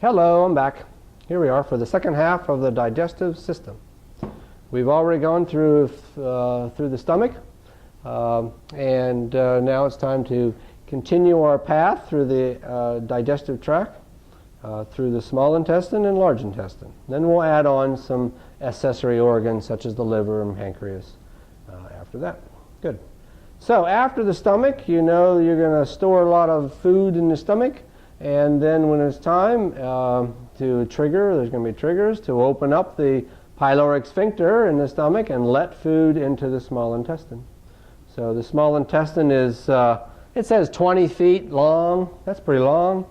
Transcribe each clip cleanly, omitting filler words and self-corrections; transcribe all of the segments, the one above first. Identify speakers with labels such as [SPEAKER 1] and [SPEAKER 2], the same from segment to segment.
[SPEAKER 1] Hello, I'm back. Here we are for the second half of the digestive system. We've already gone through the stomach, and now it's time to continue our path through the digestive tract, through the small intestine and large intestine. Then we'll add on some accessory organs such as the liver and pancreas after that. Good. So after the stomach, you know you're going to store a lot of food in the stomach, and then when it's time to trigger, there's going to be triggers to open up the pyloric sphincter in the stomach and let food into the small intestine. So the small intestine is, it says 20 feet long. That's pretty long,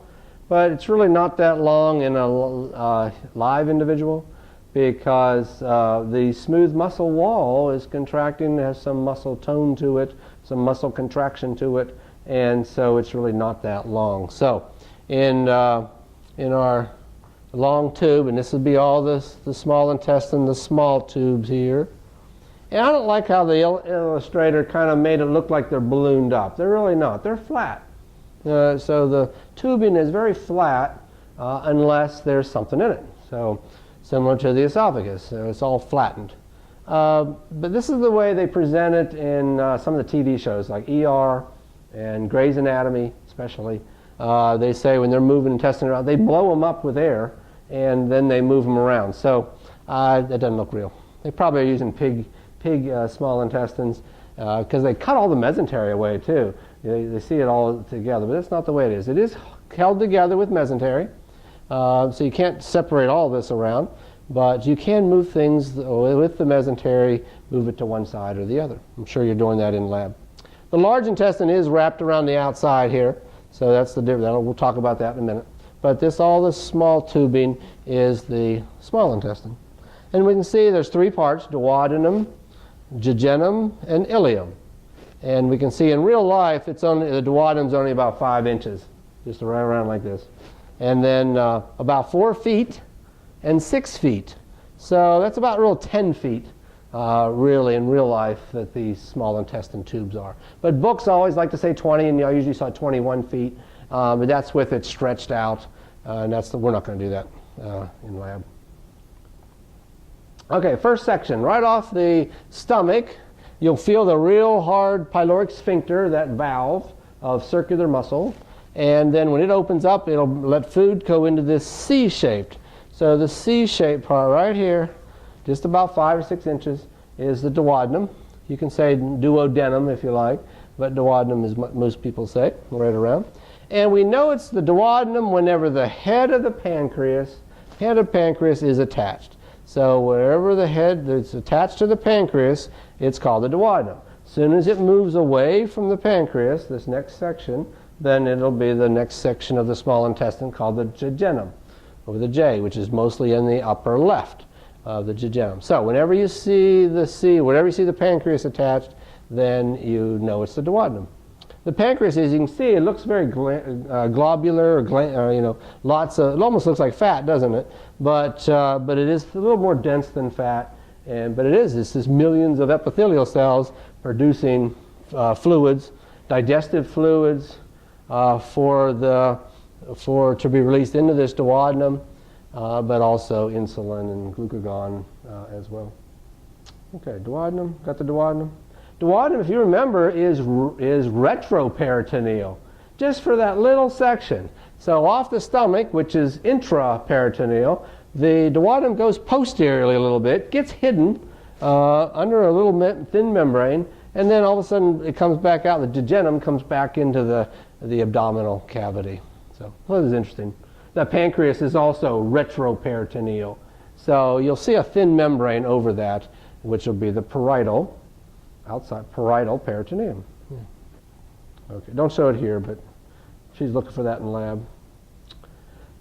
[SPEAKER 1] but it's really not that long in a live individual, because the smooth muscle wall is contracting, has some muscle tone to it, some muscle contraction to it, and so it's really not that long. So in our long tube, and this would be all the small intestine, the small tubes here. And I don't like how the illustrator kind of made it look like they're ballooned up. They're really not. They're flat. So the tubing is very flat unless there's something in it. So similar to the esophagus, so it's all flattened. But this is the way they present it in some of the TV shows like ER and Grey's Anatomy especially. They say when they're moving intestine around, they blow them up with air and then they move them around. So that doesn't look real. They probably are using pig small intestines because they cut all the mesentery away too. They see it all together, but that's not the way it is. It is held together with mesentery, so you can't separate all this around, but you can move things with the mesentery, move it to one side or the other. I'm sure you're doing that in lab. The large intestine is wrapped around the outside here, so that's the difference. We'll talk about that in a minute. But all this small tubing is the small intestine. And we can see there's three parts: duodenum, jejunum, and ileum. And we can see in real life, the duodenum's only about 5 inches, just right around like this. And then about 4 feet and 6 feet. So that's about 10 feet, really, in real life, that these small intestine tubes are. But books always like to say 20, and I usually saw 21 feet. But that's with it stretched out, and we're not going to do that in lab. Okay, first section, right off the stomach, you'll feel the real hard pyloric sphincter, that valve of circular muscle, and then when it opens up, it'll let food go into this C-shaped. So the C-shaped part right here, just about 5 or 6 inches, is the duodenum. You can say duodenum if you like, but duodenum is what most people say, right around. And we know it's the duodenum whenever the head of the pancreas is attached. So wherever the head that's attached to the pancreas, it's called the duodenum. As soon as it moves away from the pancreas, this next section, then it'll be the next section of the small intestine called the jejunum, with a J, which is mostly in the upper left of the jejunum. So whenever you see whenever you see the pancreas attached, then you know it's the duodenum. The pancreas, as you can see, it looks very globular, it almost looks like fat, doesn't it? But it is a little more dense than fat, but it's just millions of epithelial cells producing fluids, digestive fluids, to be released into this duodenum, but also insulin and glucagon as well. Okay, duodenum, got the duodenum. Duodenum, if you remember, is retroperitoneal, just for that little section. So off the stomach, which is intraperitoneal, the duodenum goes posteriorly a little bit, gets hidden under a little thin membrane, and then all of a sudden it comes back out. The jejunum comes back into the abdominal cavity. So that is interesting. The pancreas is also retroperitoneal. So you'll see a thin membrane over that, which will be the parietal peritoneum. Okay, don't show it here, but she's looking for that in lab.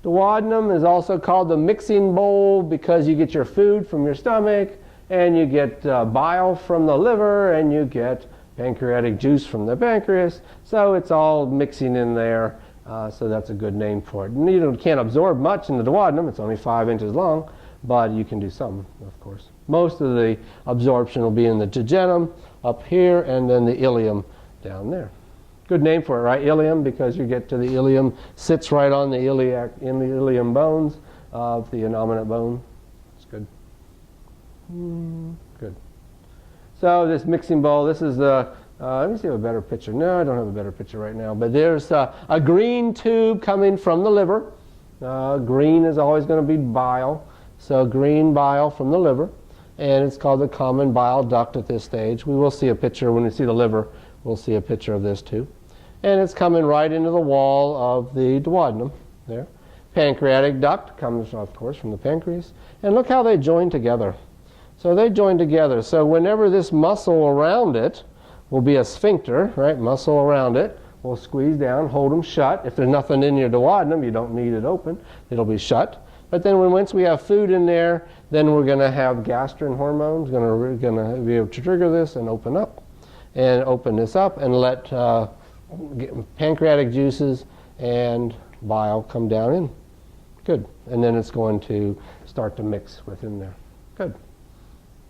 [SPEAKER 1] Duodenum is also called the mixing bowl because you get your food from your stomach, and you get bile from the liver, and you get pancreatic juice from the pancreas. So it's all mixing in there, so that's a good name for it. You can't absorb much in the duodenum. It's only 5 inches long, but you can do some, of course. Most of the absorption will be in the jejunum up here, and then the ileum down there. Good name for it, right? Ileum, because you get to the ileum, sits right on the ilium bones of the innominate bone. That's good. Good. So this mixing bowl, this is the, let me see a better picture. No, I don't have a better picture right now. But there's a green tube coming from the liver. Green is always going to be bile. So green bile from the liver. And it's called the common bile duct at this stage. We will see a picture when we see the liver. We'll see a picture of this too. And it's coming right into the wall of the duodenum there. Pancreatic duct comes, of course, from the pancreas. And look how they join together. So they join together. So whenever this muscle around it will be a sphincter, right? Muscle around it will squeeze down, hold them shut. If there's nothing in your duodenum, you don't need it open. It'll be shut. But then once we have food in there, then we're going to have gastrin hormones going to be able to trigger this and open up. And open this up and let pancreatic juices and bile come down in. Good. And then it's going to start to mix within there. Good.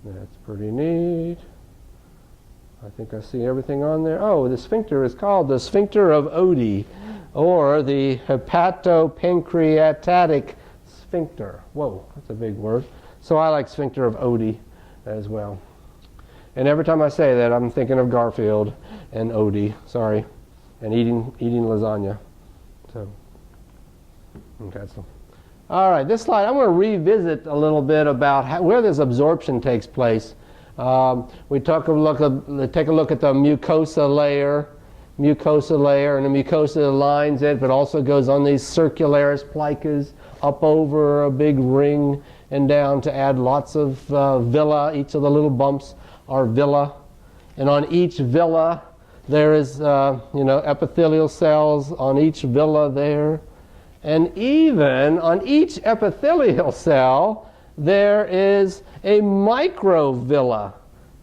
[SPEAKER 1] That's pretty neat. I think I see everything on there. Oh, the sphincter is called the sphincter of Oddi, or the hepatopancreatic sphincter. Whoa, that's a big word. So I like sphincter of Oddi as well. And every time I say that, I'm thinking of Garfield and Oddi. Sorry, and eating lasagna. So, okay. So, all right. This slide, I'm going to revisit a little bit about where this absorption takes place. We take a look at the mucosa layer, and the mucosa lines it, but also goes on these circularis plicas up over a big ring and down to add lots of villi. Each of the little bumps are villi, and on each villi there is epithelial cells on each villi there, and even on each epithelial cell there is a microvilla.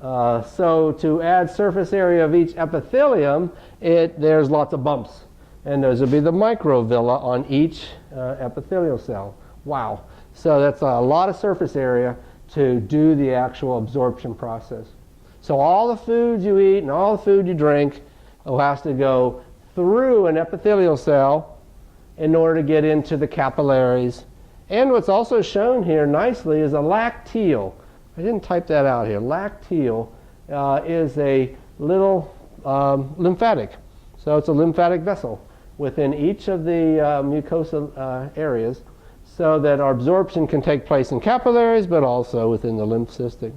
[SPEAKER 1] So to add surface area of each epithelium, there's lots of bumps, and those would be the microvilla on each epithelial cell. Wow. So that's a lot of surface area to do the actual absorption process. So all the food you eat and all the food you drink has to go through an epithelial cell in order to get into the capillaries. And what's also shown here nicely is a lacteal. I didn't type that out here. Lacteal is a little lymphatic. So it's a lymphatic vessel within each of the mucosa areas, so that our absorption can take place in capillaries, but also within the lymph system.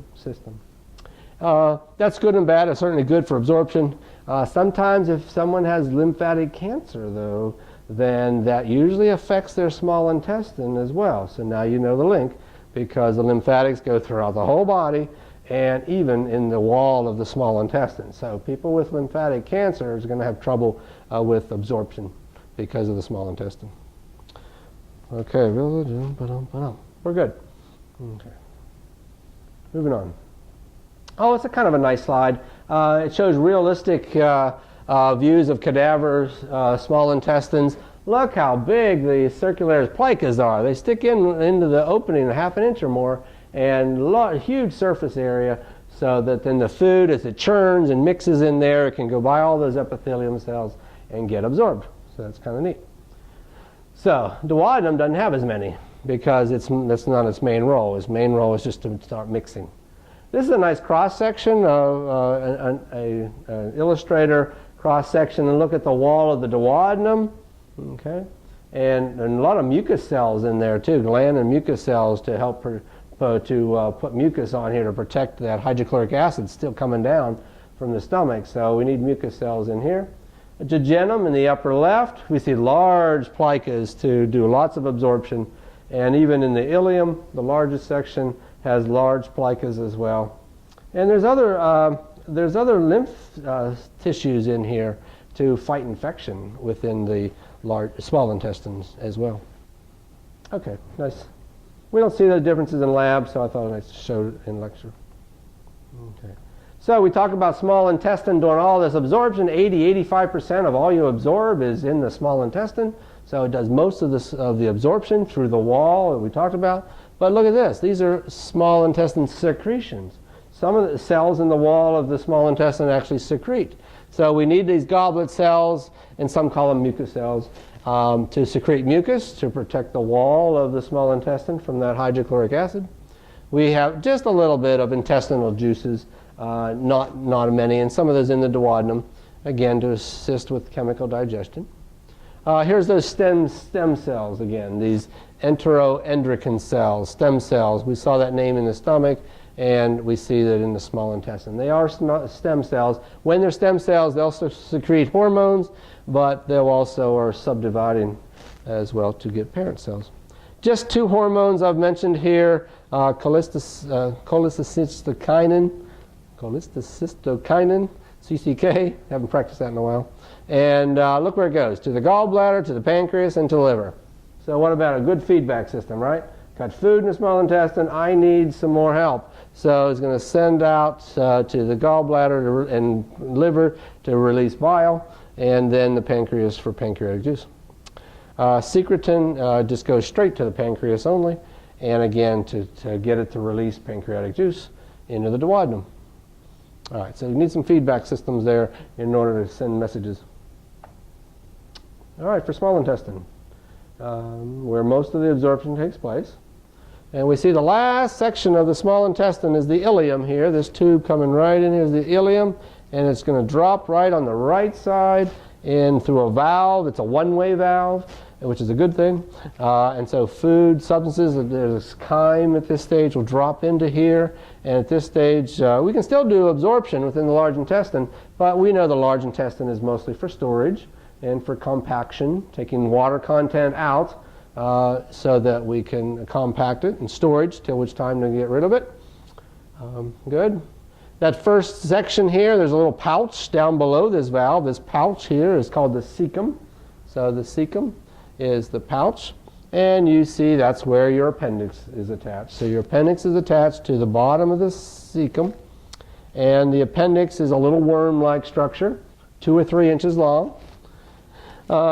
[SPEAKER 1] That's good and bad. It's certainly good for absorption. Sometimes if someone has lymphatic cancer, though, then that usually affects their small intestine as well. So now you know the link, because the lymphatics go throughout the whole body and even in the wall of the small intestine. So people with lymphatic cancer is going to have trouble with absorption because of the small intestine. Okay, we're good. Okay, moving on. Oh, it's a kind of a nice slide. It shows realistic views of cadavers, small intestines. Look how big the circularis plicas are. They stick into the opening a half an inch or more, and huge surface area, so that then the food, as it churns and mixes in there, it can go by all those epithelium cells and get absorbed. So that's kind of neat. So duodenum doesn't have as many, because that's not its main role. Its main role is just to start mixing. This is a nice cross-section of an illustrator cross-section, and look at the wall of the duodenum. Okay, and a lot of mucus cells in there too, gland and mucus cells to help put mucus on here to protect that hydrochloric acid still coming down from the stomach. So we need mucus cells in here. Jejunum in the upper left, we see large plicas to do lots of absorption, and even in the ileum, the largest section has large plicas as well. And there's other lymph tissues in here to fight infection within the small intestines as well. Okay, nice. We don't see the differences in lab, so I thought it was nice to show it in lecture. Okay. So we talk about small intestine doing all this absorption. 85% of all you absorb is in the small intestine. So it does most of the absorption through the wall that we talked about. But look at this. These are small intestine secretions. Some of the cells in the wall of the small intestine actually secrete. So we need these goblet cells, and some call them mucus cells, to secrete mucus to protect the wall of the small intestine from that hydrochloric acid. We have just a little bit of intestinal juices, not many, and some of those in the duodenum, again to assist with chemical digestion. Here's those stem cells again, these enteroendocrine cells, stem cells. We saw that name in the stomach, and we see that in the small intestine. They are stem cells. When they're stem cells, they'll secrete hormones, but they'll also are subdividing as well to get parent cells. Just two hormones I've mentioned here, cholecystokinin, CCK, haven't practiced that in a while. And look where it goes, to the gallbladder, to the pancreas, and to the liver. So what about a good feedback system, right? Got food in the small intestine, I need some more help. So it's going to send out to the gallbladder and liver to release bile, and then the pancreas for pancreatic juice. Secretin just goes straight to the pancreas only, and again to get it to release pancreatic juice into the duodenum. All right, so you need some feedback systems there in order to send messages. All right, for small intestine, where most of the absorption takes place. And we see the last section of the small intestine is the ileum here. This tube coming right in here is the ileum, and it's going to drop right on the right side in through a valve. It's a one-way valve, which is a good thing. And so food, substances, there's chyme at this stage will drop into here. And at this stage, we can still do absorption within the large intestine, but we know the large intestine is mostly for storage and for compaction, taking water content out so that we can compact it, and storage till which time to get rid of it. Good. That first section here, there's a little pouch down below this valve. This pouch here is called the cecum. So the cecum is the pouch, and you see that's where your appendix is attached. So your appendix is attached to the bottom of the cecum, and the appendix is a little worm-like structure, 2 or 3 inches long.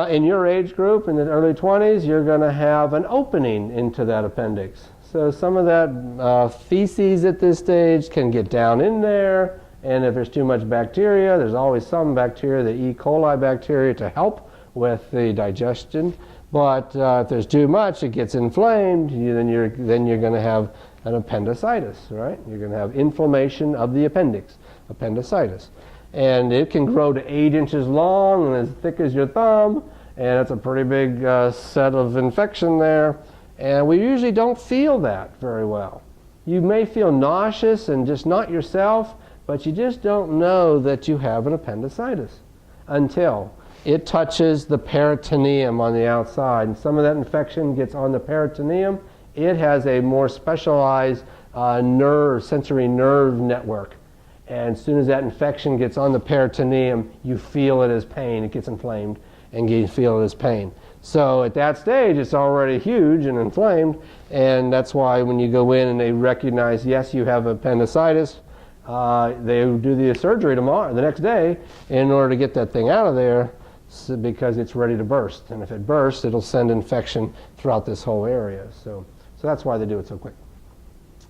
[SPEAKER 1] In your age group, in the early 20s, you're going to have an opening into that appendix. So some of that feces at this stage can get down in there, and if there's too much bacteria, there's always some bacteria, the E. coli bacteria, to help with the digestion. But if there's too much, it gets inflamed, then you're going to have an appendicitis, right? You're going to have inflammation of the appendix, appendicitis. And it can grow to 8 inches long and as thick as your thumb, and it's a pretty big set of infection there. And we usually don't feel that very well. You may feel nauseous and just not yourself, but you just don't know that you have an appendicitis until it touches the peritoneum on the outside. And some of that infection gets on the peritoneum. It has a more specialized sensory nerve network. And as soon as that infection gets on the peritoneum, you feel it as pain. It gets inflamed, and you feel it as pain. So at that stage, it's already huge and inflamed, and that's why when you go in and they recognize, yes, you have appendicitis, they do the surgery the next day in order to get that thing out of there, because it's ready to burst. And if it bursts, it'll send infection throughout this whole area. So that's why they do it so quick.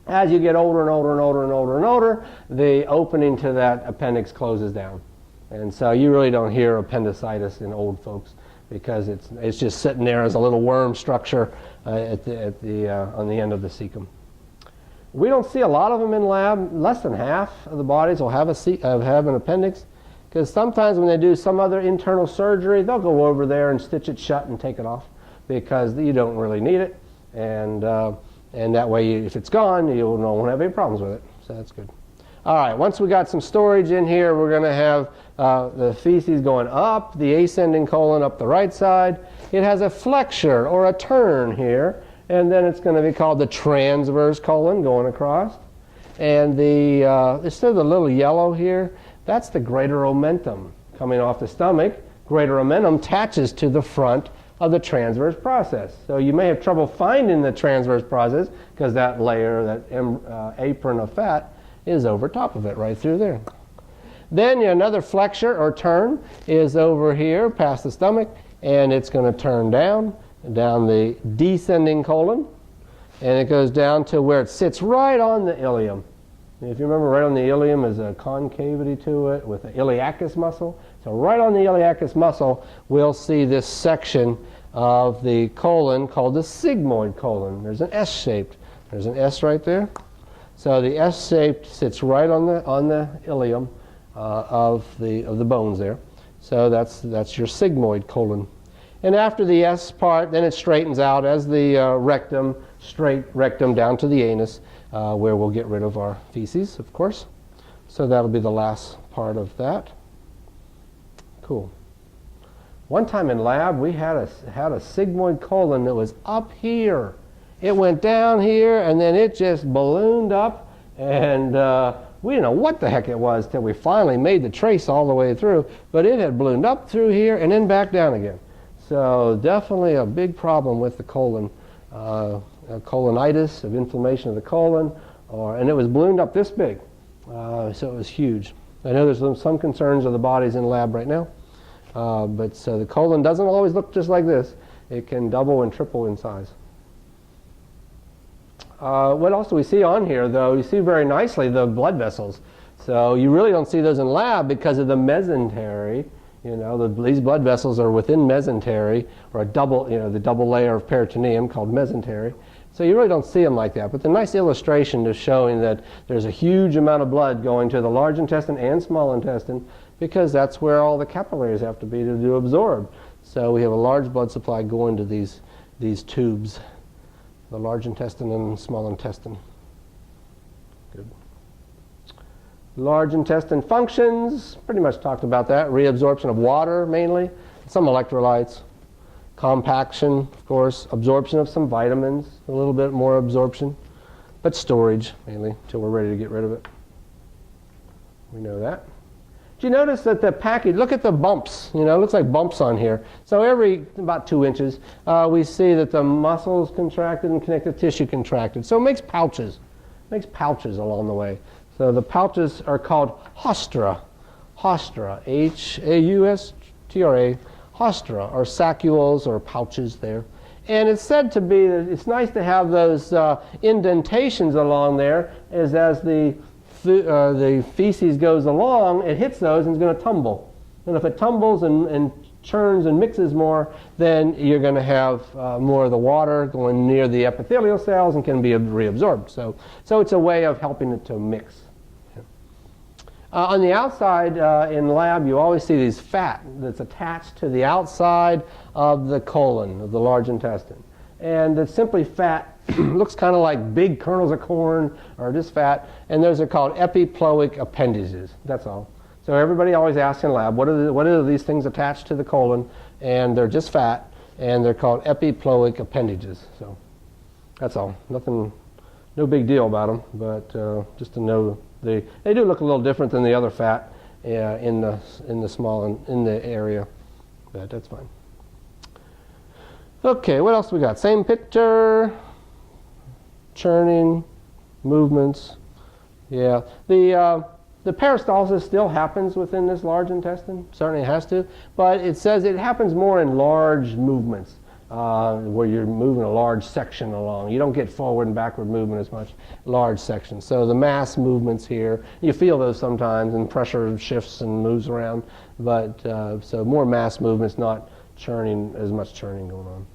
[SPEAKER 1] As you get older and older and older and older and older, the opening to that appendix closes down. And so you really don't hear appendicitis in old folks, because it's just sitting there as a little worm structure on the end of the cecum. We don't see a lot of them in lab. Less than half of the bodies will have an appendix, because sometimes when they do some other internal surgery, they'll go over there and stitch it shut and take it off, because you don't really need it. And that way, if it's gone, you won't have any problems with it. So that's good. All right, once we got some storage in here, we're going to have the feces going up, the ascending colon up the right side. It has a flexure or a turn here, and then it's going to be called the transverse colon going across. And instead of the little yellow here, that's the greater omentum coming off the stomach. Greater omentum attaches to the front of the transverse process. So you may have trouble finding the transverse process because that layer, that apron of fat, is over top of it, right through there. Then another flexure or turn is over here past the stomach, and it's going to turn down the descending colon, and it goes down to where it sits right on the ileum. If you remember, right on the ilium is a concavity to it with the iliacus muscle. So right on the iliacus muscle, we'll see this section of the colon called the sigmoid colon. There's an S-shaped. There's an S right there. So the S-shaped sits right on the ilium of the bones there. So that's your sigmoid colon. And after the S part, then it straightens out as the rectum, straight rectum down to the anus, where we'll get rid of our feces, of course. So that'll be the last part of that. Cool. One time in lab, we had a sigmoid colon that was up here. It went down here, and then it just ballooned up, and we didn't know what the heck it was till we finally made the trace all the way through, but it had ballooned up through here and then back down again. So definitely a big problem with the colon, colonitis, of inflammation of the colon, and it was ballooned up this big, so it was huge. I know there's some concerns of the bodies in the lab right now, but so the colon doesn't always look just like this. It can double and triple in size. What else do we see on here, though? You see very nicely the blood vessels. So you really don't see those in lab because of the mesentery. You know, these blood vessels are within mesentery, or the double layer of peritoneum called mesentery. So you really don't see them like that. But the nice illustration is showing that there's a huge amount of blood going to the large intestine and small intestine, because that's where all the capillaries have to be to absorb. So we have a large blood supply going to these tubes, the large intestine and small intestine. Good. Large intestine functions, pretty much talked about that. Reabsorption of water mainly, some electrolytes. Compaction, of course. Absorption of some vitamins, a little bit more absorption. But storage mainly, until we're ready to get rid of it. We know that. Do you notice that the package, look at the bumps, it looks like bumps on here. So every about 2 inches, we see that the muscles contracted and connective tissue contracted. So it makes pouches along the way. So the pouches are called haustra, H-A-U-S-T-R-A, haustra, or saccules or pouches there. And it's said to be that it's nice to have those indentations along there, as the feces goes along, it hits those and it's going to tumble. And if it tumbles and churns and mixes more, then you're going to have more of the water going near the epithelial cells and can be reabsorbed. So it's a way of helping it to mix. On the outside, in lab, you always see these fat that's attached to the outside of the colon, of the large intestine. And it's simply fat. Looks kind of like big kernels of corn or just fat. And those are called epiploic appendages. That's all. So everybody always asks in lab, what are these things attached to the colon? And they're just fat, and they're called epiploic appendages. So that's all. Nothing, no big deal about them, but just to know they do look a little different than the other fat in the area, but that's fine. Okay, what else we got? Same picture. Churning, movements. Yeah, the peristalsis still happens within this large intestine. Certainly has to, but it says it happens more in large movements, where you're moving a large section along. You don't get forward and backward movement as much, large sections. So the mass movements here, you feel those sometimes, and pressure shifts and moves around, but so more mass movements, not churning, as much churning going on.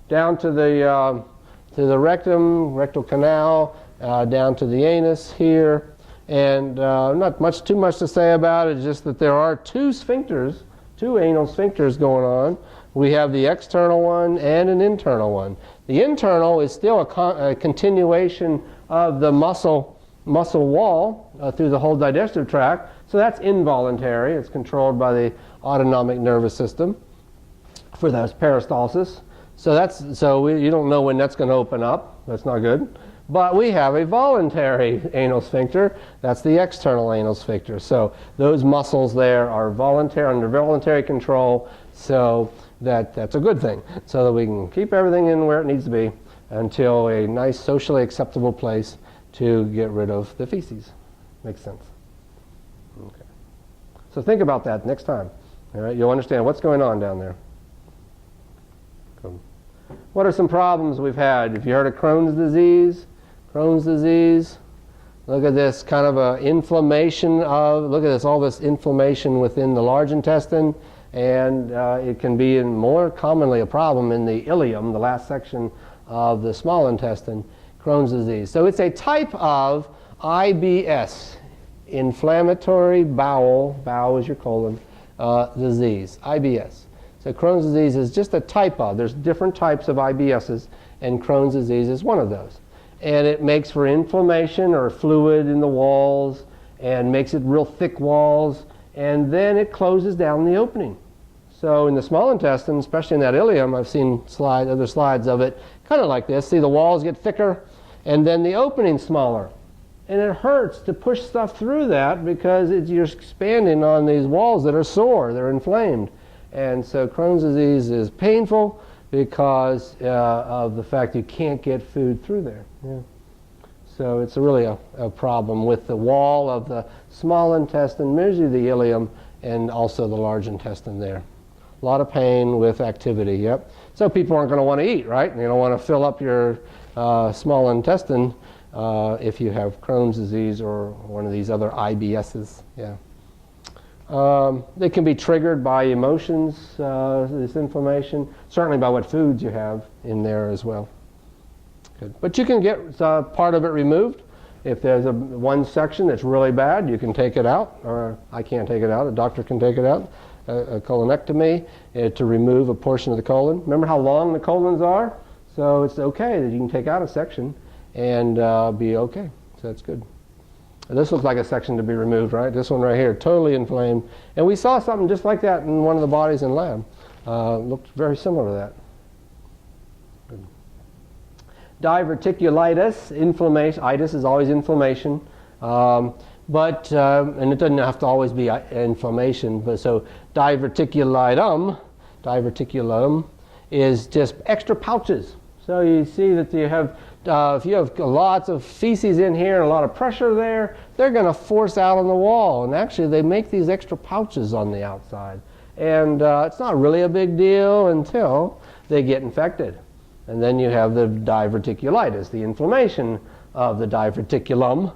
[SPEAKER 1] Down to the rectum, rectal canal, down to the anus here, and not too much to say about it, just that there are two sphincters, two anal sphincters going on. We have the external one and an internal one. The internal is still a continuation of the muscle wall through the whole digestive tract, so that's involuntary. It's controlled by the autonomic nervous system for those peristalsis. So you don't know when that's going to open up. That's not good. But we have a voluntary anal sphincter. That's the external anal sphincter. So those muscles there are voluntary, under voluntary control. So that's a good thing. So that we can keep everything in where it needs to be until a nice socially acceptable place to get rid of the feces. Makes sense. Okay. So think about that next time. All right, you'll understand what's going on down there. Cool. What are some problems we've had? If you heard of Crohn's disease, Look at this kind of a inflammation of, look at this, all this inflammation within the large intestine, and it can be more commonly a problem in the ileum, the last section of the small intestine, Crohn's disease. So it's a type of IBS, inflammatory bowel is your colon, disease, IBS. So Crohn's disease is just a type of, there's different types of IBSs, and Crohn's disease is one of those. And it makes for inflammation or fluid in the walls and makes it real thick walls, and then it closes down the opening. So in the small intestine, especially in that ileum, I've seen other slides of it, kind of like this. See, the walls get thicker, and then the opening's smaller. And it hurts to push stuff through that because you're expanding on these walls that are sore, they're inflamed. And so Crohn's disease is painful because of the fact you can't get food through there. Yeah. So it's really a problem with the wall of the small intestine, usually the ileum, and also the large intestine there. A lot of pain with activity, yep. So people aren't going to want to eat, right? You don't want to fill up your small intestine if you have Crohn's disease or one of these other IBSs, yeah. They can be triggered by emotions, this inflammation, certainly by what foods you have in there as well. Good. But you can get part of it removed. If there's one section that's really bad, you can take it out, or I can't take it out, a doctor can take it out, a colonectomy to remove a portion of the colon. Remember how long the colons are? So it's okay that you can take out a section and be okay, so that's good. This looks like a section to be removed, right? This one right here, totally inflamed. And we saw something just like that in one of the bodies in lab. Looked very similar to that. Good. Diverticulitis, inflammation. Itis is always inflammation. And it doesn't have to always be inflammation. But so diverticulitum is just extra pouches. So you see that you have if you have lots of feces in here and a lot of pressure there, they're going to force out on the wall. And actually, they make these extra pouches on the outside. And it's not really a big deal until they get infected. And then you have the diverticulitis, the inflammation of the diverticulum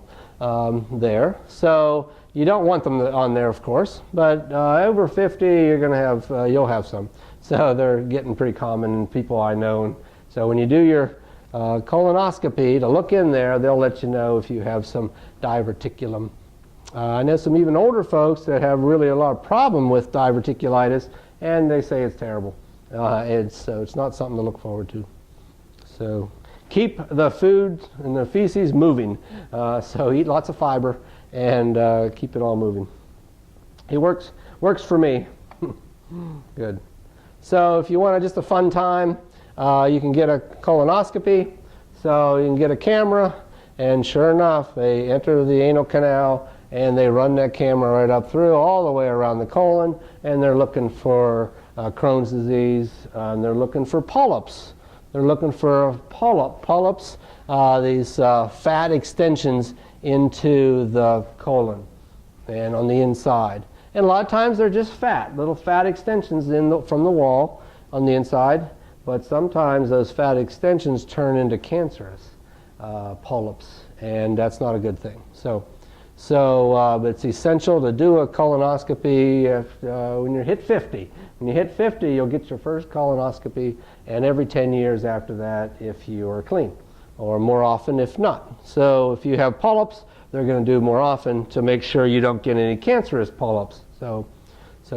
[SPEAKER 1] there. So you don't want them on there, of course. But over 50, you're going to have, you'll have some. So they're getting pretty common in people I know. And so when you do your colonoscopy to look in there, they'll let you know if you have some diverticulum. I know some even older folks that have really a lot of problem with diverticulitis, and they say it's terrible. So it's not something to look forward to. So keep the food and the feces moving. So eat lots of fiber and keep it all moving. It works for me. Good. So if you want just a fun time, you can get a colonoscopy, so you can get a camera, and sure enough, they enter the anal canal and they run that camera right up through all the way around the colon, and they're looking for Crohn's disease, and they're looking for polyps. They're looking for polyps, these fat extensions into the colon and on the inside. And a lot of times they're just fat, little fat extensions from the wall on the inside. But sometimes those fat extensions turn into cancerous polyps, and that's not a good thing. So it's essential to do a colonoscopy when you hit 50. When you hit 50, you'll get your first colonoscopy, and every 10 years after that if you are clean, or more often if not. So if you have polyps, they're going to do more often to make sure you don't get any cancerous polyps. So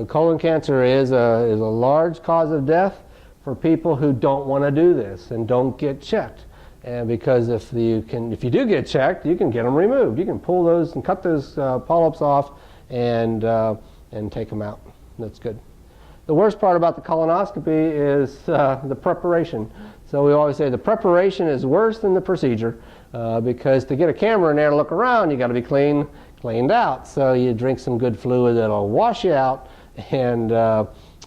[SPEAKER 1] colon cancer is a large cause of death for people who don't want to do this and don't get checked. And because if you do get checked, you can get them removed. You can pull those and cut those polyps off and take them out. That's good. The worst part about the colonoscopy is the preparation. So we always say the preparation is worse than the procedure because to get a camera in there to look around, you got to be cleaned out. So you drink some good fluid that'll wash you out,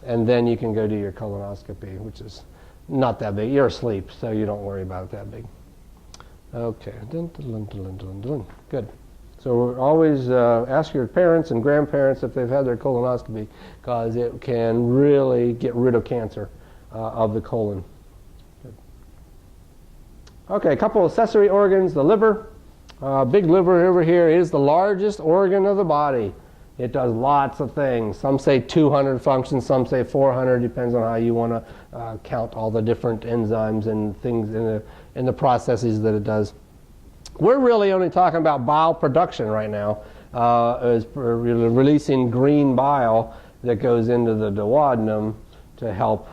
[SPEAKER 1] and then you can go do your colonoscopy, which is not that big. You're asleep, so you don't worry about it that big. Okay. Good. So always ask your parents and grandparents if they've had their colonoscopy, because it can really get rid of cancer of the colon. Good. Okay, a couple of accessory organs, the liver. Big liver over here is the largest organ of the body. It does lots of things. Some say 200 functions, some say 400, depends on how you want to count all the different enzymes and things in the processes that it does. We're really only talking about bile production right now, is releasing green bile that goes into the duodenum to help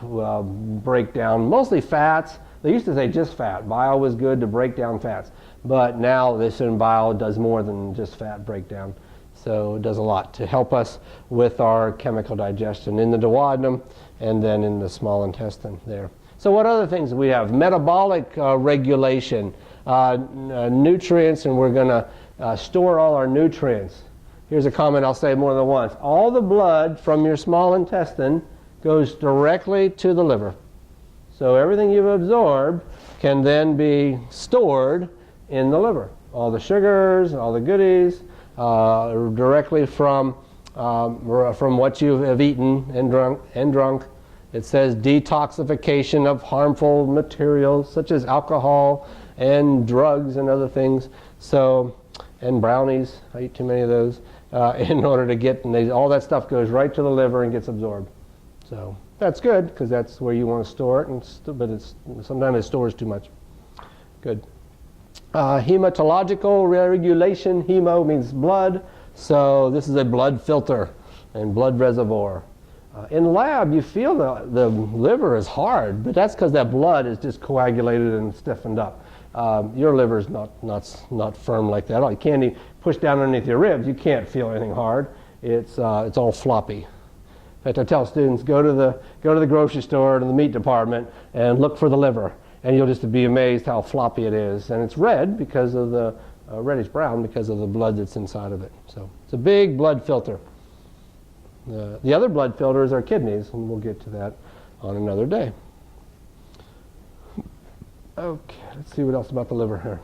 [SPEAKER 1] break down mostly fats. They used to say just fat. Bile was good to break down fats. But now this bile does more than just fat breakdown. So it does a lot to help us with our chemical digestion in the duodenum and then in the small intestine there. So what other things do we have? Metabolic regulation, nutrients, and we're going to store all our nutrients. Here's a comment I'll say more than once. All the blood from your small intestine goes directly to the liver. So everything you've absorbed can then be stored in the liver. All the sugars, all the goodies, directly from what you have eaten and drunk. It says detoxification of harmful materials such as alcohol and drugs and other things. So, and brownies, I eat too many of those, in order to get, all that stuff goes right to the liver and gets absorbed. So that's good, because that's where you want to store it, but sometimes it stores too much. Good. Hematological regulation, hemo means blood, so this is a blood filter and blood reservoir. In lab, you feel the liver is hard, but that's because that blood is just coagulated and stiffened up. Your liver is not firm like that. You can't even push down underneath your ribs. You can't feel anything hard. It's all floppy. In fact, I tell students, go to the grocery store, to the meat department, and look for the liver. And you'll just be amazed how floppy it is. And it's red because of the reddish brown because of the blood that's inside of it. So it's a big blood filter. The other blood filters are kidneys, and we'll get to that on another day. Okay, let's see what else about the liver here.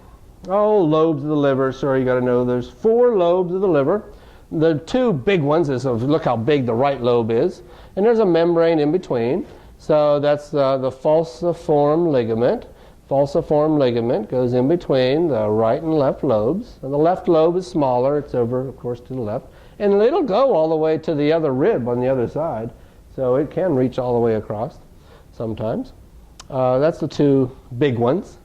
[SPEAKER 1] Oh, lobes of the liver. Sure, you got to know there's 4 lobes of the liver. The 2 big ones is, look how big the right lobe is, and there's a membrane in between. So that's the falciform ligament. Falciform ligament goes in between the right and left lobes. And the left lobe is smaller. It's over, of course, to the left. And it'll go all the way to the other rib on the other side. So it can reach all the way across sometimes. That's the 2 big ones.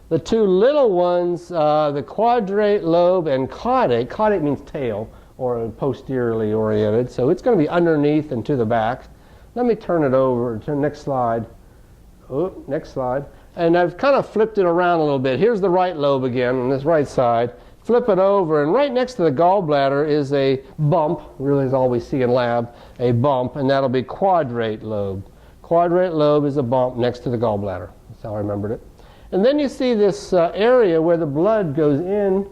[SPEAKER 1] The 2 little ones, the quadrate lobe and caudate. Caudate means tail or posteriorly oriented. So it's going to be underneath and to the back. Let me turn it over to the next slide. Oh, next slide. And I've kind of flipped it around a little bit. Here's the right lobe again on this right side. Flip it over, and right next to the gallbladder is a bump. Really is all we see in lab, a bump, and that'll be quadrate lobe. Quadrate lobe is a bump next to the gallbladder. That's how I remembered it. And then you see this area where the blood goes in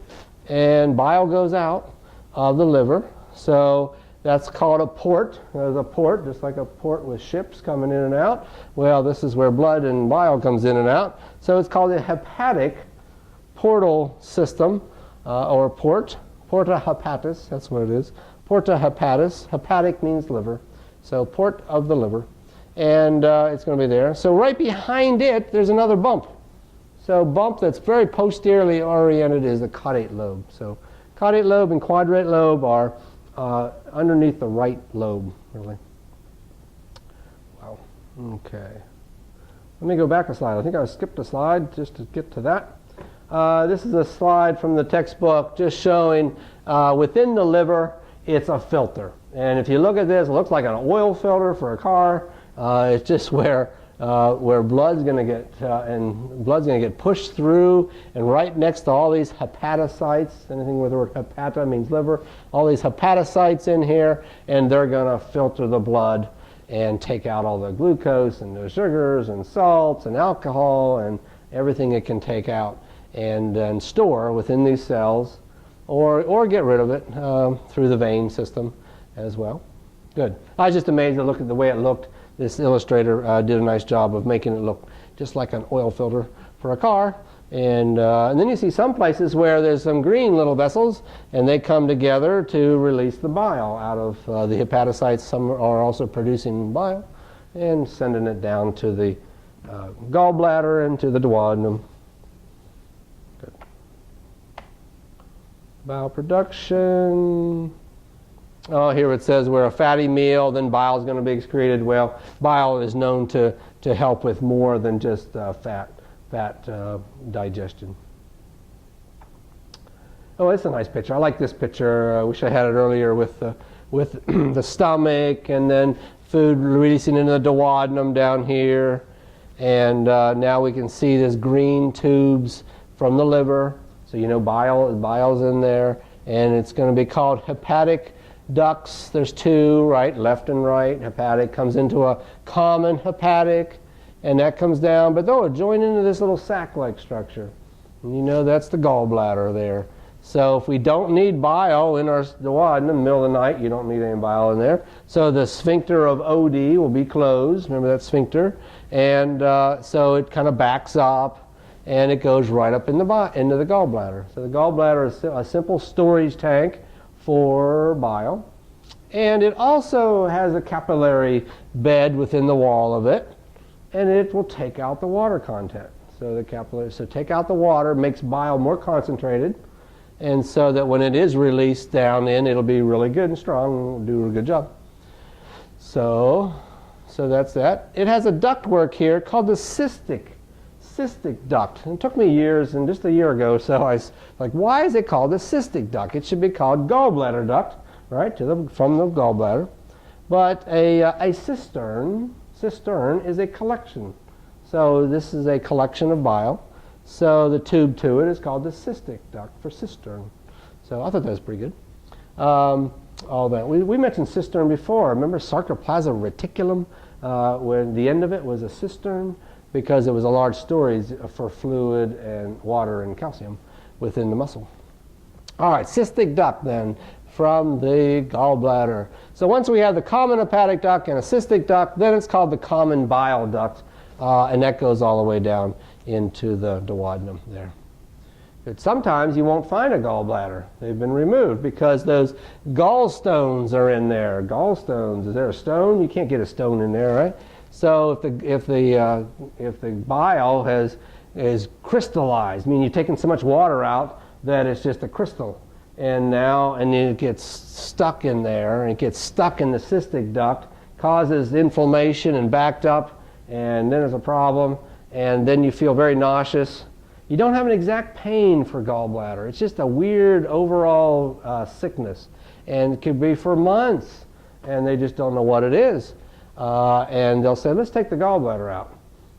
[SPEAKER 1] and bile goes out of the liver. So that's called a port. There's a port, just like a port with ships coming in and out. Well, this is where blood and bile comes in and out. So it's called a hepatic portal system, or port. Porta hepatis, that's what it is. Porta hepatis. Hepatic means liver. So port of the liver. And it's going to be there. So right behind it, there's another bump. So bump that's very posteriorly oriented is the caudate lobe. So caudate lobe and quadrate lobe are underneath the right lobe, really. Wow. Okay. Let me go back a slide. I think I skipped a slide just to get to that. This is a slide from the textbook just showing within the liver, it's a filter. And if you look at this, it looks like an oil filter for a car. It's just where blood's going to get pushed through, and right next to all these hepatocytes, anything with the word hepata means liver, all these hepatocytes in here, and they're going to filter the blood and take out all the glucose and the sugars and salts and alcohol and everything it can take out and store within these cells, or get rid of it through the vein system as well. Good. I was just amazed to look at the way it looked. This illustrator did a nice job of making it look just like an oil filter for a car. And then you see some places where there's some green little vessels, and they come together to release the bile out of the hepatocytes. Some are also producing bile and sending it down to the gallbladder and to the duodenum. Good. Bile production. Oh, here it says we're a fatty meal, then bile is going to be excreted. Well, bile is known to help with more than just fat digestion. Oh, it's a nice picture. I like this picture. I wish I had it earlier with the stomach and then food releasing into the duodenum down here. And now we can see this green tubes from the liver. So you know bile's in there. And it's going to be called hepatic ducts. There's two, right, left and right. Hepatic comes into a common hepatic, and that comes down. But they'll join into this little sac-like structure. And you know that's the gallbladder there. So if we don't need bile in our duodenum in the middle of the night, you don't need any bile in there. So the sphincter of OD will be closed. Remember that sphincter? And so it kind of backs up, and it goes right up into the gallbladder. So the gallbladder is a simple storage tank for bile. And it also has a capillary bed within the wall of it, and it will take out the water content. So take out the water, makes bile more concentrated, and so that when it is released down in, it'll be really good and strong and do a good job. So that's that. It has a ductwork here called the cystic duct. And it took me years, and just a year ago, so I was like, why is it called a cystic duct? It should be called gallbladder duct, right, from the gallbladder. But a cistern is a collection. So this is a collection of bile. So the tube to it is called the cystic duct for cistern. So I thought that was pretty good. All that. We mentioned cistern before. Remember sarcoplasma reticulum, where the end of it was a cistern because it was a large storage for fluid and water and calcium within the muscle. All right, cystic duct then from the gallbladder. So once we have the common hepatic duct and a cystic duct, then it's called the common bile duct, and that goes all the way down into the duodenum there. But sometimes you won't find a gallbladder. They've been removed because those gallstones are in there. Gallstones, is there a stone? You can't get a stone in there, right? So if the bile is crystallized, meaning you've taken so much water out that it's just a crystal, and it gets stuck in there, and it gets stuck in the cystic duct, causes inflammation and backed up, and then there's a problem, and then you feel very nauseous. You don't have an exact pain for gallbladder. It's just a weird overall sickness, and it could be for months, and they just don't know what it is. And they'll say, let's take the gallbladder out.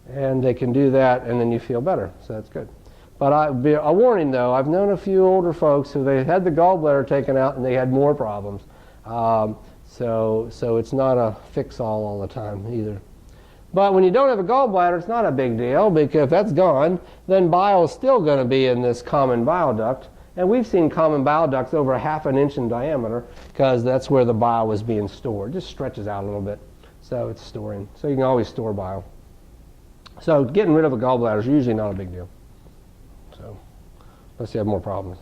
[SPEAKER 1] And they can do that, and then you feel better. So that's good. But a warning, though, I've known a few older folks who they had the gallbladder taken out, and they had more problems. So it's not a fix-all the time either. But when you don't have a gallbladder, it's not a big deal, because if that's gone, then bile is still going to be in this common bile duct. And we've seen common bile ducts over a ½ an inch in diameter, because that's where the bile was being stored. It just stretches out a little bit. So it's storing. So you can always store bile. So getting rid of a gallbladder is usually not a big deal. So unless you have more problems.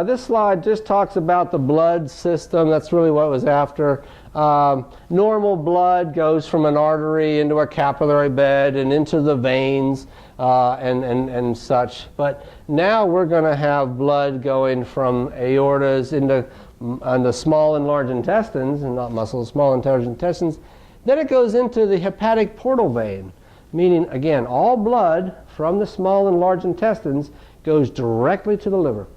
[SPEAKER 1] This slide just talks about the blood system. That's really what it was after. Normal blood goes from an artery into a capillary bed and into the veins and such. But now we're going to have blood going from aortas into the small and large intestines, and not muscles, small and large intestines. Then it goes into the hepatic portal vein, meaning, again, all blood from the small and large intestines goes directly to the liver,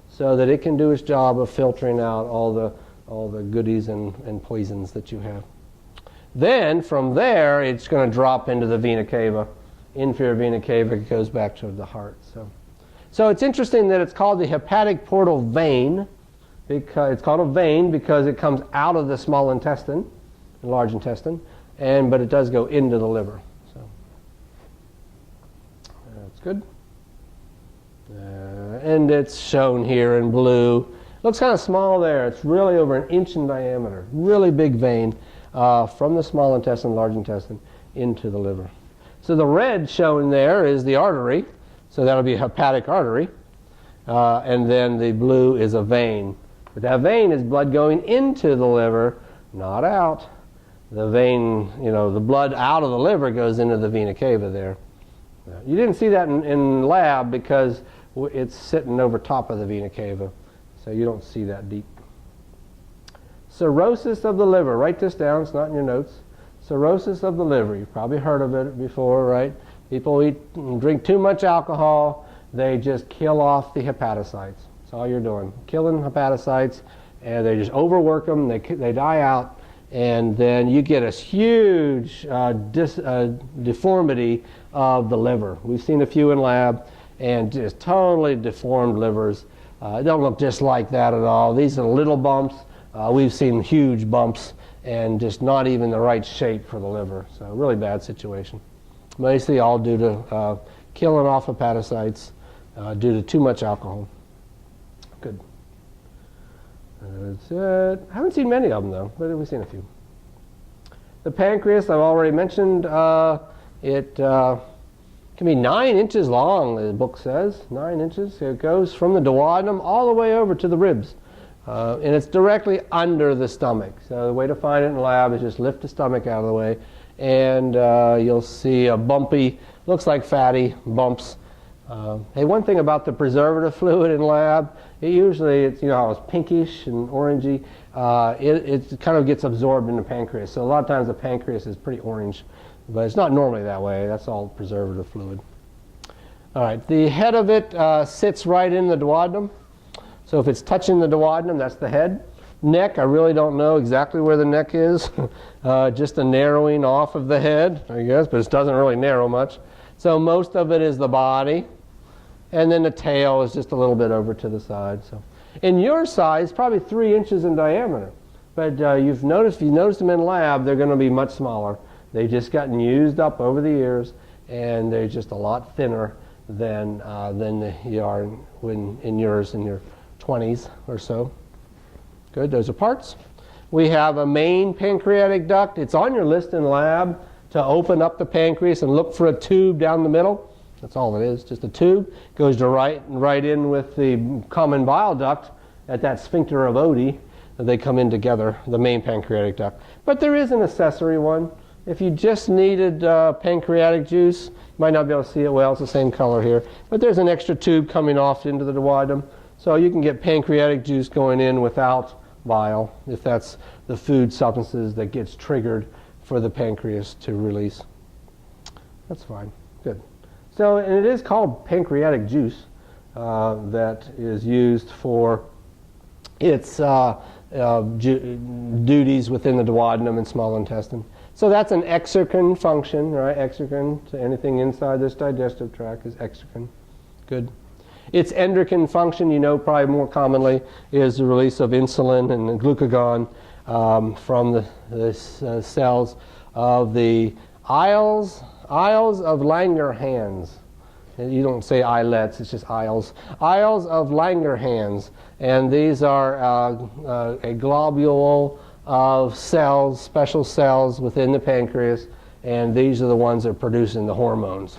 [SPEAKER 1] so that it can do its job of filtering out all the goodies and poisons that you have. Then from there, it's going to drop into the vena cava. Inferior vena cava goes back to the heart. So it's interesting that it's called the hepatic portal vein. Because it's called a vein because it comes out of the small intestine, the large intestine, but it does go into the liver. So that's good. And it's shown here in blue. Looks kind of small there. It's really over an inch in diameter. Really big vein from the small intestine, large intestine, into the liver. So the red shown there is the artery. So that'll be a hepatic artery. And then the blue is a vein. But that vein is blood going into the liver, not out. The vein, the blood out of the liver goes into the vena cava there. You didn't see that in lab because it's sitting over top of the vena cava, so you don't see that deep. Cirrhosis of the liver. Write this down. It's not in your notes. Cirrhosis of the liver. You've probably heard of it before, right? People eat and drink too much alcohol. They just kill off the hepatocytes. That's all you're doing. Killing hepatocytes, and they just overwork them. They die out, and then you get a huge deformity of the liver. We've seen a few in lab, and just totally deformed livers. They don't look just like that at all. These are little bumps. We've seen huge bumps and just not even the right shape for the liver. So really bad situation. Mostly all due to killing off hepatocytes due to too much alcohol. Good. That's it. I haven't seen many of them though, but we've seen a few. The pancreas, I've already mentioned. It can be 9 inches long, the book says. 9 inches. It goes from the duodenum all the way over to the ribs. And it's directly under the stomach. So the way to find it in the lab is just lift the stomach out of the way, and you'll see a bumpy, looks like fatty bumps. Hey, one thing about the preservative fluid in lab, it's how it's pinkish and orangey. It kind of gets absorbed in the pancreas. So a lot of times the pancreas is pretty orange, but it's not normally that way. That's all preservative fluid. All right, the head of it sits right in the duodenum. So if it's touching the duodenum, that's the head. Neck, I really don't know exactly where the neck is. Just a narrowing off of the head, I guess, but it doesn't really narrow much. So most of it is the body, and then the tail is just a little bit over to the side. So in your size, probably 3 inches in diameter. But if you notice them in lab, they're going to be much smaller. They've just gotten used up over the years, and they're just a lot thinner than you are in yours in your 20s or so. Good, those are parts. We have a main pancreatic duct. It's on your list in lab to open up the pancreas and look for a tube down the middle. That's all it is, just a tube. Goes to right in with the common bile duct at that sphincter of Oddi. They come in together, the main pancreatic duct. But there is an accessory one. If you just needed pancreatic juice, you might not be able to see it well. It's the same color here. But there's an extra tube coming off into the duodenum. So you can get pancreatic juice going in without bile, if that's the food substances that gets triggered for the pancreas to release. That's fine. Good. So, and it is called pancreatic juice that is used for its duties within the duodenum and small intestine. So that's an exocrine function, right? Exocrine, so anything inside this digestive tract is exocrine. Good. Its endocrine function, probably more commonly, is the release of insulin and glucagon from the cells of the aisles of Langerhans. You don't say islets, it's just aisles. Aisles of Langerhans. And these are a globule of cells, special cells within the pancreas, and these are the ones that are producing the hormones,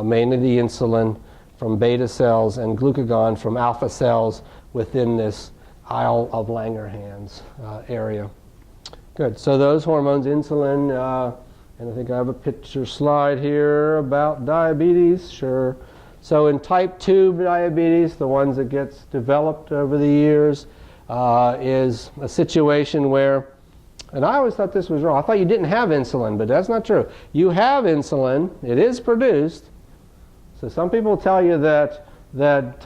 [SPEAKER 1] mainly the insulin from beta cells and glucagon from alpha cells within this aisle of Langerhans area. Good. So those hormones, insulin, and I think I have a picture slide here about diabetes. Sure. So in type 2 diabetes, the ones that gets developed over the years, is a situation where, and I always thought this was wrong. I thought you didn't have insulin, but that's not true. You have insulin. It is produced. So some people tell you that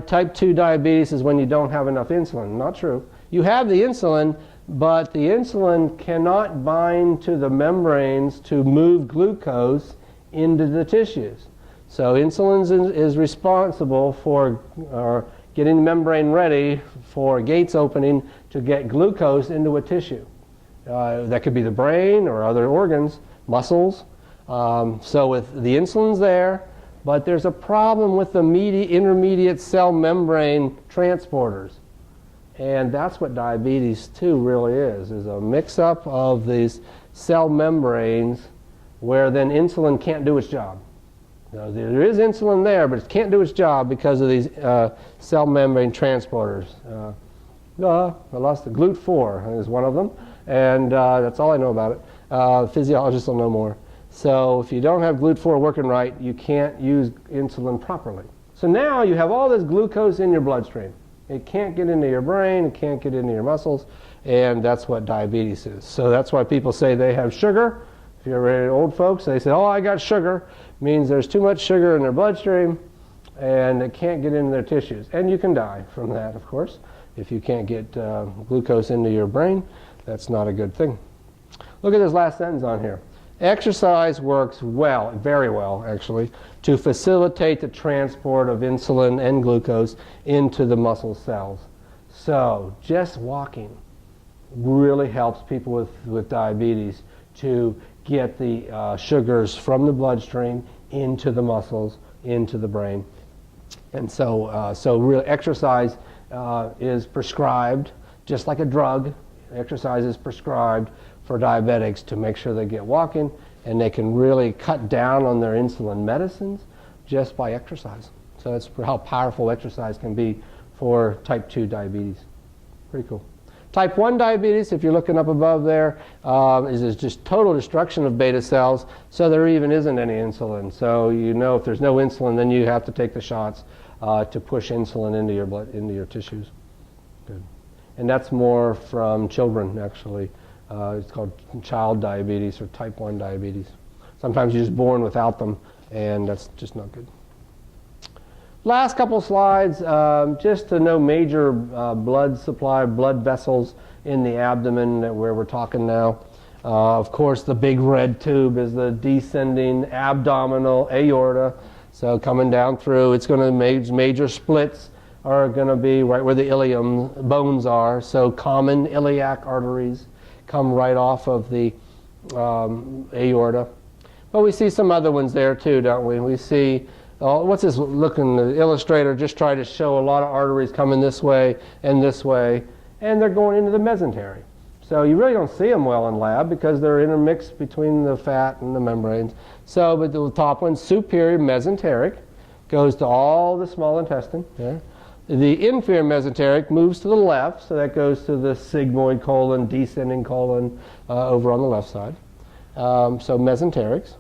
[SPEAKER 1] type 2 diabetes is when you don't have enough insulin. Not true. You have the insulin, but the insulin cannot bind to the membranes to move glucose into the tissues. So insulin is responsible for getting the membrane ready for gates opening to get glucose into a tissue. That could be the brain or other organs, muscles. So with the insulin's there, but there's a problem with the intermediate cell membrane transporters. And that's what diabetes 2 really is a mix-up of these cell membranes where then insulin can't do its job. Now, there is insulin there, but it can't do its job because of these cell membrane transporters. I lost the GLUT4 is one of them, and that's all I know about it. Physiologists will know more. So if you don't have GLUT4 working right, you can't use insulin properly. So now you have all this glucose in your bloodstream. It can't get into your brain, it can't get into your muscles, and that's what diabetes is. So that's why people say they have sugar. If you're old folks, they say, oh, I got sugar. It means there's too much sugar in their bloodstream, and it can't get into their tissues. And you can die from that, of course. If you can't get glucose into your brain, that's not a good thing. Look at this last sentence on here. Exercise works well, very well actually, to facilitate the transport of insulin and glucose into the muscle cells. So just walking really helps people with diabetes to get the sugars from the bloodstream into the muscles, into the brain. And so real exercise is prescribed, just like a drug. Exercise is prescribed for diabetics to make sure they get walking, and they can really cut down on their insulin medicines just by exercise. So that's how powerful exercise can be for type 2 diabetes. Pretty cool. Type 1 diabetes, if you're looking up above there, is just total destruction of beta cells, so there even isn't any insulin. So you know if there's no insulin, then you have to take the shots to push insulin into your blood, into your tissues. Good. And that's more from children, actually. It's called child diabetes or type 1 diabetes. Sometimes you're just born without them, and that's just not good. Last couple slides, just to know major blood supply, blood vessels in the abdomen where we're talking now. Of course, the big red tube is the descending abdominal aorta. So coming down through, it's going to major splits are going to be right where the ilium bones are. So common iliac arteries come right off of the aorta. But we see some other ones there too, don't we? We see, what's this looking, the illustrator just tried to show a lot of arteries coming this way, and they're going into the mesentery. So you really don't see them well in lab because they're intermixed between the fat and the membranes. So, but the top one, superior mesenteric, goes to all the small intestine. Yeah. The inferior mesenteric moves to the left, so that goes to the sigmoid colon, descending colon over on the left side. So mesenterics.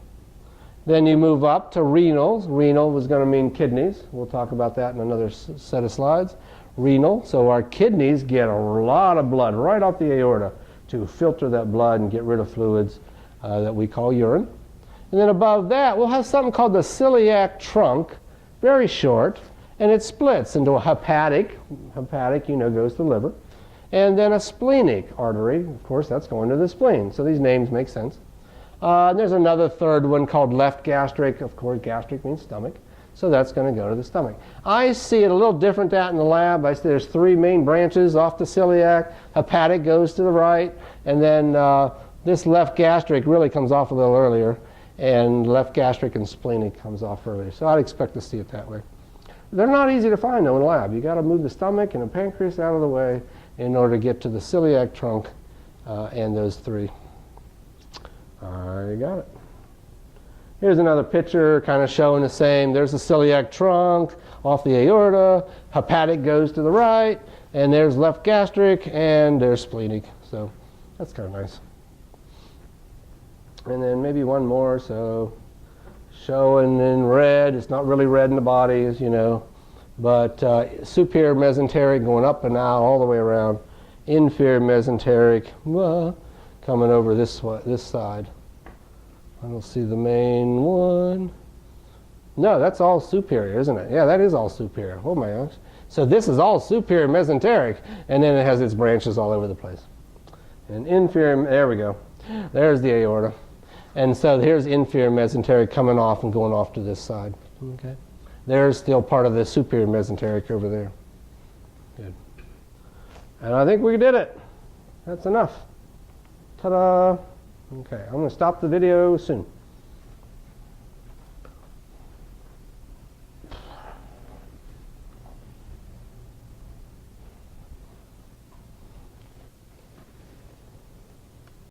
[SPEAKER 1] Then you move up to renals. Renal was going to mean kidneys. We'll talk about that in another set of slides. Renal, so our kidneys get a lot of blood right off the aorta to filter that blood and get rid of fluids that we call urine. And then above that, we'll have something called the celiac trunk, very short, and it splits into a hepatic, you know, goes to the liver, and then a splenic artery. Of course, that's going to the spleen. So these names make sense. And there's another third one called left gastric. Of course, gastric means stomach. So that's going to go to the stomach. I see it a little different out in the lab. I see there's three main branches off the celiac. Hepatic goes to the right, and then this left gastric really comes off a little earlier, and left gastric and splenic comes off earlier. So I'd expect to see it that way. They're not easy to find though in the lab. You got to move the stomach and the pancreas out of the way in order to get to the celiac trunk and those three. I got it. Here's another picture kind of showing the same. There's the celiac trunk off the aorta. Hepatic goes to the right, and there's left gastric, and there's splenic. So that's kind of nice. And then maybe one more. So showing in red. It's not really red in the body, as you know, but superior mesenteric going up and out all the way around. Inferior mesenteric coming over this side. I don't see the main one. No, that's all superior, isn't it? Yeah, that is all superior. Oh my gosh. So this is all superior mesenteric, and then it has its branches all over the place. And inferior, there we go. There's the aorta. And so here's inferior mesenteric coming off and going off to this side. Okay. There's still part of the superior mesenteric over there. Good. And I think we did it. That's enough. Ta-da. Okay, I'm going to stop the video soon.